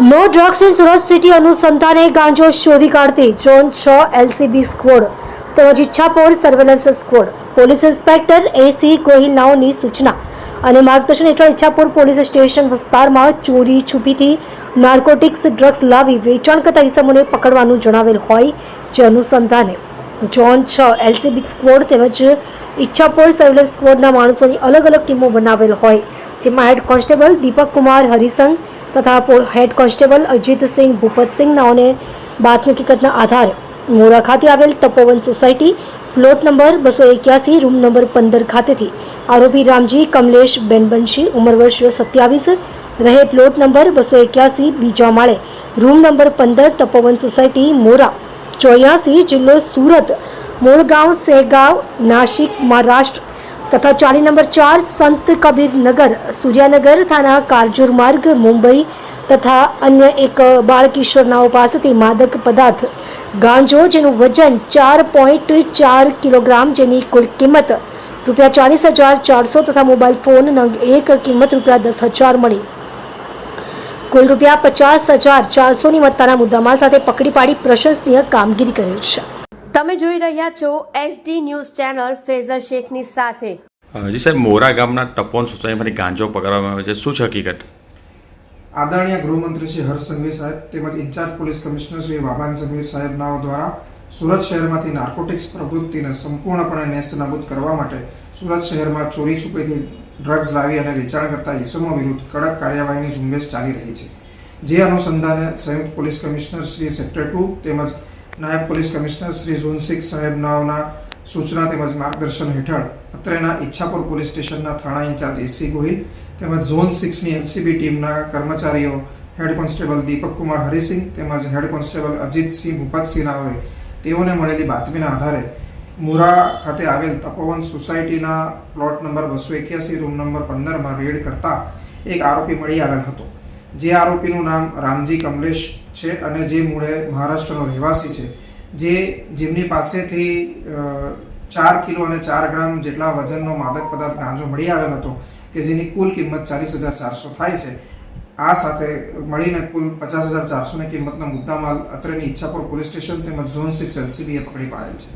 No drugs in Surat city અનુસંધાને ગાંજો શોધી કાઢતી ઝોન 6 એલસીબી સ્ક્વોડ તેમજ Ichchhapor surveillance squad police inspector AC ગોહિલનાઓની સૂચના અને માર્ગદર્શન હેઠળ ઈચ્છાપોર પોલીસ સ્ટેશન વિસ્તારમાં ચોરી છુપીથી નાર્કોટિક્સ ડ્રગ્સ લાવી વેચાણ કરતા ઇસમોને પકડવાનું જણાવેલ હોય જે અનુસંધાને ઝોન 6 એલસીબી સ્ક્વોડ તેમજ ઈચ્છાપોર સર્વેલન્સ સ્ક્વોડના માણસોની અલગ અલગ ટીમો બનાવેલ હોય જેમાં હેડ કોન્સ્ટેબલ દીપક કુમાર હરિસંગ તથા હેડ કોન્સ્ટેબલ અજીતસિંહ ભૂપતસિંહ નાઓને બાતમી હકીકતના આધારે મોરા ખાતે આવેલ Tapovan society plot number 281 room number 15 ખાતેથી આરોપી રામજી કમલેશ બેનબંશી ઉંમર વર્ષ 27 રહે પ્લોટ નંબર 281 બીજા માળે રૂમ નંબર 15 તપોવન સોસાયટી મોરા 84 જિલ્લો સુરત મૂળગાંવ સેગાંવ નાસિક મહારાષ્ટ્ર તથા ચાલી નંબર 4 સંત કબીર નગર સૂર્યાનગર થાના કારજોર માર્ગ મુંબઈ તથા અન્ય એક બાળકિશોરનાઓ પાસેથી માદક પદાર્થ ગાંજો જેનું વજન 4.4 કિલોગ્રામ જેની કુલ કિંમત ₹40,400 તથા મોબાઈલ ફોન નંગ 1 કિંમત ₹10,000 મળી કુલ ₹50,400ની મત્તાના મુદ્દામાલ સાથે પકડી પાડી પ્રશંસનીય કામગીરી કરેલ છે। તમે જોઈ રહ્યા છો એસડી ન્યૂઝ ચેનલ ફેઝર શેખની સાથે। જી સાહેબ, મોરા ગામના ટપોન સોસાયટીમાંથી ગાંજો પકડવામાં આવે છે, શું છે હકીકત? આદરણીય ગૃહમંત્રી શ્રી હર્ષ સંઘવી સાહેબ તેમજ in-charge police commissioner Shri Vaban Sanghavi સાહેબનાઓ દ્વારા સુરત શહેરમાંથી નાર્કોટિક્સ પ્રવૃત્તિને સંપૂર્ણપણે નેસ્તનાબૂદ કરવા માટે સુરત શહેરમાં ચોરી છુપીથી ડ્રગ્સ લાવી અને વેચાણ કરતા ઇસમો વિરુદ્ધ કડક કાર્યવાહીની ઝુંબેશ ચાલી રહી છે। જે અનુસંધાને સંયુક્ત પોલીસ કમિશનર શ્રી સેક્ટર 2 તેમજ નાયબ પોલીસ કમિશનર શ્રી ઝોન 6 સાહેબનાઓના સૂચના તેમજ માર્ગદર્શન હેઠળ અત્રેના ઈચ્છાપુર પોલીસ સ્ટેશનના થાણા ઇન્ચાર્જ એસી ગોહિલ તેમજ ઝોન 6ની એલસીબી ટીમના કર્મચારીઓ હેડ કોન્સ્ટેબલ દીપક કુમાર હરિસિંહ તેમજ હેડ કોન્સ્ટેબલ અજીતસિંહ ભૂપતસિંહ નાઓએ તેઓને મળેલી બાતમીના આધારે મોરા ખાતે આવેલ તપોવન સોસાયટીના પ્લોટ નંબર 281 રૂમ નંબર 15માં રેડ કરતા એક આરોપી મળી આવેલ હતો। જે આરોપીનું નામ રામજી કમલેશ છે અને જે મૂળે મહારાષ્ટ્રનો રહેવાસી છે, જેમની પાસેથી 4 કિલો અને 4 ગ્રામ જેટલા વજનનો માદક પદાર્થ ગાંજો મળી આવેલ હતો કે જેની કુલ કિંમત 40,400 થાય છે। આ સાથે મળીને કુલ 50,400ની કિંમતના મુદ્દામાલ અત્રેની ઈચ્છાપુર પોલીસ સ્ટેશન તેમજ ઝોન 6 એલસીબીએ પકડી પાડેલ છે।